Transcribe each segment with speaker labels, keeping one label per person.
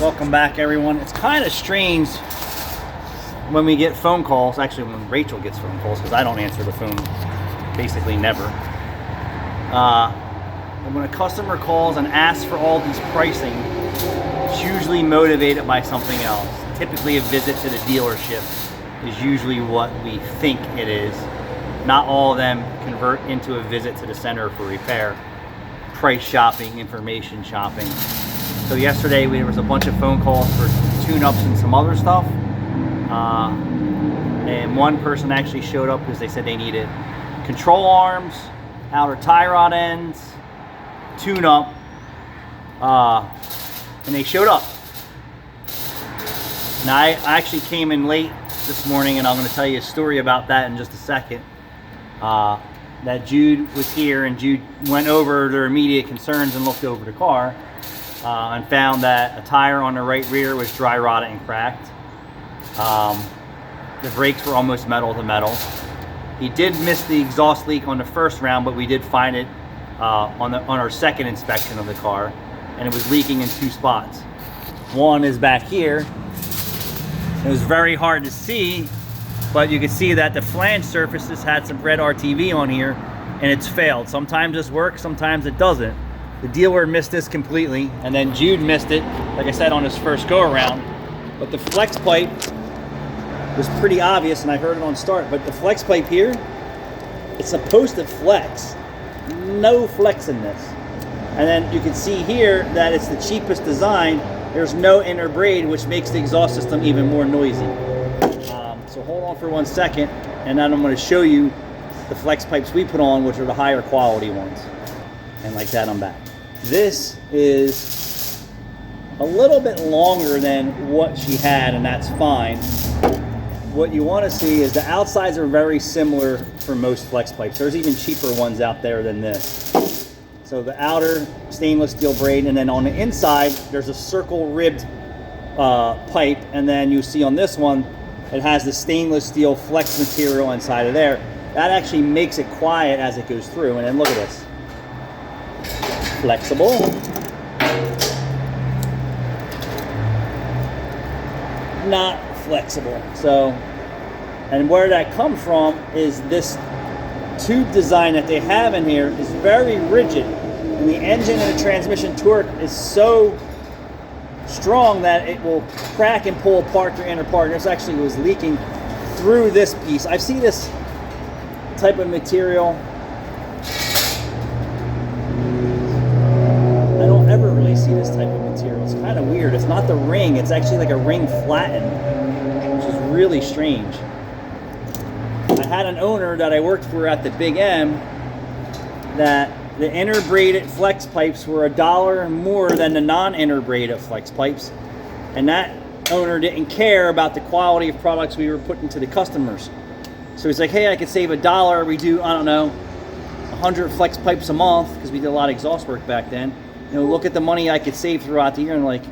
Speaker 1: Welcome back, everyone. It's kind of strange when we get phone calls, actually when Rachel gets phone calls, because I don't answer the phone basically never. And when a customer calls and asks for all these pricing, it's usually motivated by something else. Typically a visit to the dealership is usually what we think it is. Not all of them convert into a visit to the center for repair. Price shopping, information shopping. So yesterday there was a bunch of phone calls for tune-ups and some other stuff. And one person actually showed up because they said they needed control arms, outer tie rod ends, tune-up, and they showed up. Now I actually came in late this morning, and I'm going to tell you a story about that in just a second. That Jude was here, and Jude went over their immediate concerns and looked over the car and found that a tire on the right rear was dry rotted and cracked. The brakes were almost metal to metal. He did miss the exhaust leak on the first round, but we did find it on our second inspection of the car, and it was leaking in two spots. One is back here. It was very hard to see, but you can see that the flange surfaces had some red RTV on here, and it's failed. Sometimes this works, sometimes it doesn't. The dealer missed this completely, and then Jude missed it, like I said, on his first go around. But the flex pipe was pretty obvious, and I heard it on start, but the flex pipe here, it's supposed to flex. No flex in this. And then you can see here that it's the cheapest design. There's no inner braid, which makes the exhaust system even more noisy. So hold on for 1 second, and then I'm going to show you the flex pipes we put on, which are the higher quality ones. And like that, I'm back. This is a little bit longer than what she had, and that's fine. What you want to see is the outsides are very similar for most flex pipes. There's even cheaper ones out there than this. So the outer stainless steel braid, and then on the inside, there's a circle ribbed pipe, and then you see on this one, it has the stainless steel flex material inside of there. That actually makes it quiet as it goes through. And then look at this. Flexible. Not flexible. So, and where that comes from is this tube design that they have in here is very rigid. And the engine and the transmission torque is so strong that it will crack and pull apart the inner part. This actually was leaking through this piece. I've seen this type of material. I don't ever really see this type of material. It's kind of weird. It's not the ring. It's actually like a ring flattened, which is really strange. I had an owner that I worked for at the Big M that the inner braided flex pipes were $1 more than the non-inner braided flex pipes, and that owner didn't care about the quality of products we were putting to the customers. So he's like, hey, I could save $1. We do, I don't know, 100 flex pipes a month, because we did a lot of exhaust work back then. You know, look at the money I could save throughout the year. And like,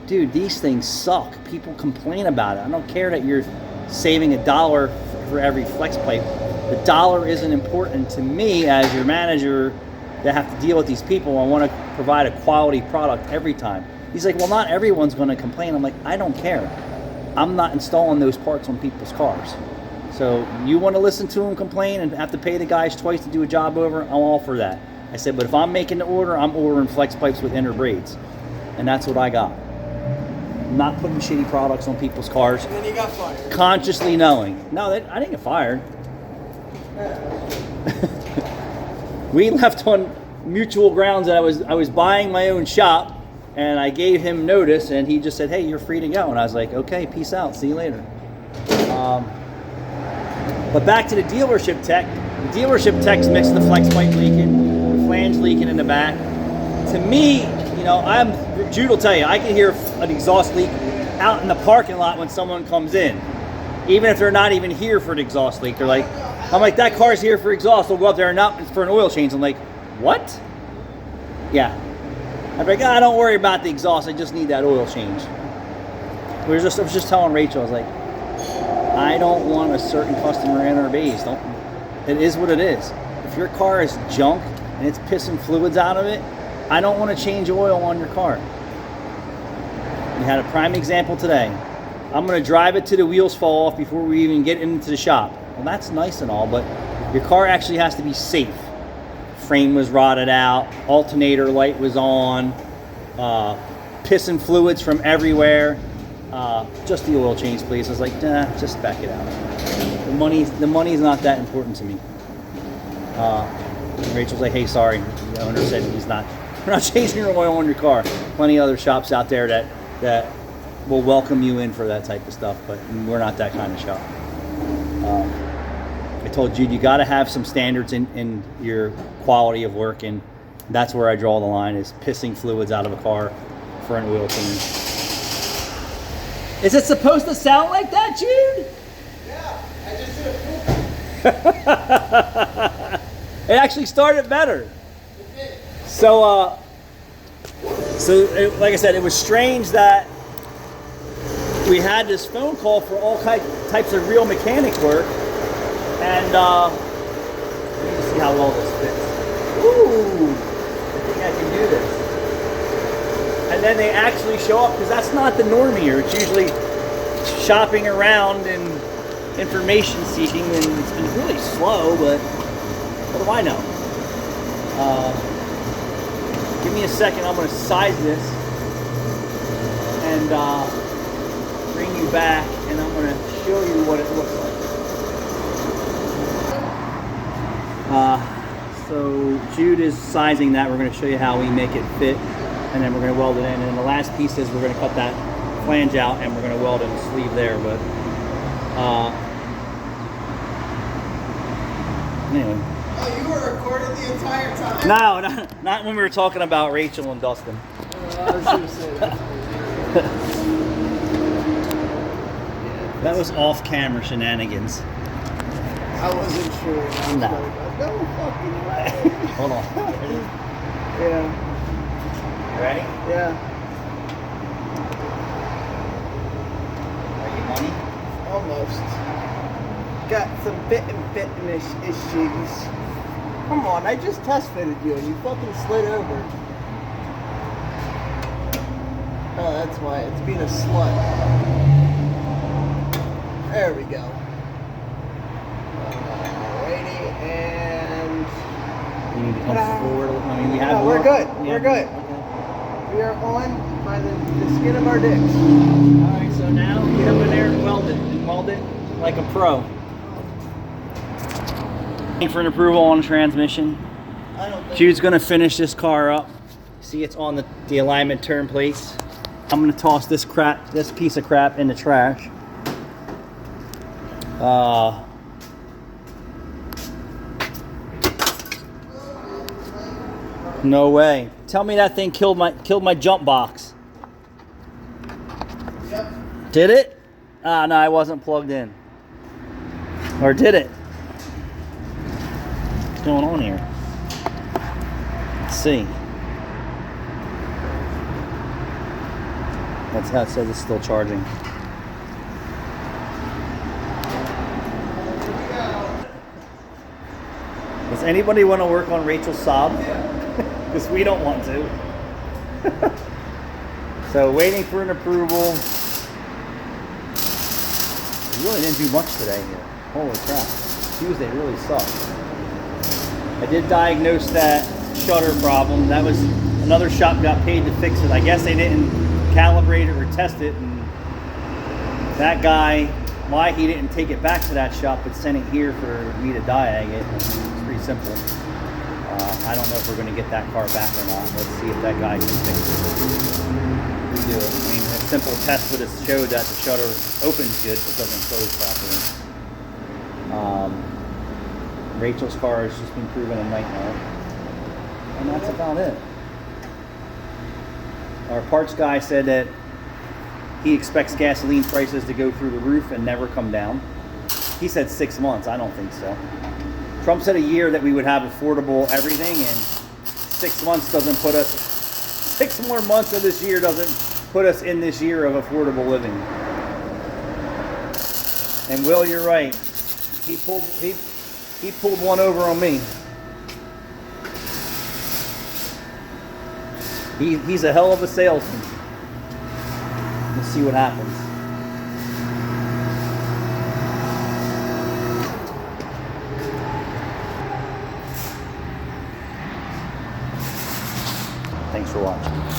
Speaker 1: dude, these things suck. People complain about it. I don't care that you're saving $1 for every flex pipe. The dollar isn't important to me as your manager that have to deal with these people. I want to provide a quality product every time. He's like, well, not everyone's going to complain. I'm like, I don't care. I'm not installing those parts on people's cars. So you want to listen to them complain and have to pay the guys twice to do a job over? I'm all for that. I said, but if I'm making the order, I'm ordering flex pipes with inner braids. And that's what I got. I'm not putting shitty products on people's cars.
Speaker 2: And then you got fired.
Speaker 1: Consciously knowing. No, I didn't get fired. We left on mutual grounds that I was buying my own shop, and I gave him notice, and he just said, hey, you're free to go. And I was like, okay, peace out, see you later. But back to the dealership tech. The dealership techs mixed the flex pipe leaking, the flange leaking in the back. To me, you know, Jude will tell you, I can hear an exhaust leak out in the parking lot when someone comes in. Even if they're not even here for an exhaust leak. They're like, I'm like, that car's here for exhaust. They'll go up there and not, it's for an oil change. I'm like, what? Yeah. I'm like, don't worry about the exhaust. I just need that oil change. I was just telling Rachel, I was like, I don't want a certain customer in our base. It is what it is. If your car is junk and it's pissing fluids out of it, I don't want to change oil on your car. We had a prime example today. I'm going to drive it till the wheels fall off before we even get into the shop. Well, that's nice and all, but your car actually has to be safe. Frame was rotted out, alternator light was on, pissing fluids from everywhere. Just the oil change, please. I was like, nah, just back it out. The money's not that important to me. Rachel's like, hey, sorry. The owner said we're not changing your oil on your car. Plenty of other shops out there that will welcome you in for that type of stuff, but we're not that kind of shop. I told Jude, you got to have some standards in your quality of work, and that's where I draw the line, is pissing fluids out of a car for an oil change. Is it supposed to sound like that, Jude?
Speaker 2: Yeah, I just did a poop.
Speaker 1: It actually started better.
Speaker 2: It did.
Speaker 1: So like I said, it was strange that we had this phone call for all types of real mechanic work, and let me see how well this fits. Ooh, I think I can do this. And then they actually show up, because that's not the norm here. It's usually shopping around and information seeking, and it's been really slow, but what do I know? Give me a second. I'm going to size this and bring you back, and I'm going to show you what it looks like. So Jude is sizing that. We're going to show you how we make it fit, and then we're going to weld it in. And then the last piece is we're going to cut that flange out, and we're going to weld in the sleeve there. But anyway.
Speaker 2: Oh, you were recording the entire time?
Speaker 1: No, not when we were talking about Rachel and Dustin.
Speaker 2: I was going to say that.
Speaker 1: That was off-camera shenanigans.
Speaker 2: I wasn't sure.
Speaker 1: No.
Speaker 2: No fucking way.
Speaker 1: Hold on.
Speaker 2: Yeah.
Speaker 1: Ready?
Speaker 2: Yeah.
Speaker 1: Are you money?
Speaker 2: Almost. Got some fitting issues. Come on, I just test fitted you and you fucking slid over. Oh, that's why. It's being a slut. There we go. Alrighty, and...
Speaker 1: You need to come forward. I mean, we have
Speaker 2: no, we're good.
Speaker 1: Yeah.
Speaker 2: We're good. We are on by the skin of our dicks.
Speaker 1: Alright, so now get up in there and weld it. And weld it like a pro. Waiting for an approval on the transmission.
Speaker 2: I don't think...
Speaker 1: Jude's going to finish this car up. See, it's on the alignment turn plates. I'm going to toss this piece of crap in the trash. No way. Tell me that thing killed my jump box.
Speaker 2: Yep.
Speaker 1: Did it? Ah, no, I wasn't plugged in. Or did it? What's going on here? Let's see. That's how it says it's still charging. Does anybody want to work on Rachel's Saab? Because we don't want to. So waiting for an approval. We really didn't do much today here. Holy crap. Tuesday really sucked. I did diagnose that shutter problem. That was another shop got paid to fix it. I guess they didn't calibrate it or test it, and that guy, why he didn't take it back to that shop but sent it here for me to diag it. It's pretty simple. I don't know if we're going to get that car back or not. Let's see if that guy can fix it. We do it. I mean, a simple test would have showed that the shutter opens good but doesn't close properly. Rachel's car has just been proven a nightmare. And that's about it. Our parts guy said that he expects gasoline prices to go through the roof and never come down. He said 6 months. I don't think so. Trump said a year that we would have affordable everything, and 6 months doesn't put us, 6 more months of this year doesn't put us in this year of affordable living. And Will, you're right. He pulled one over on me. He's a hell of a salesman. Let's see what happens. Thanks for watching.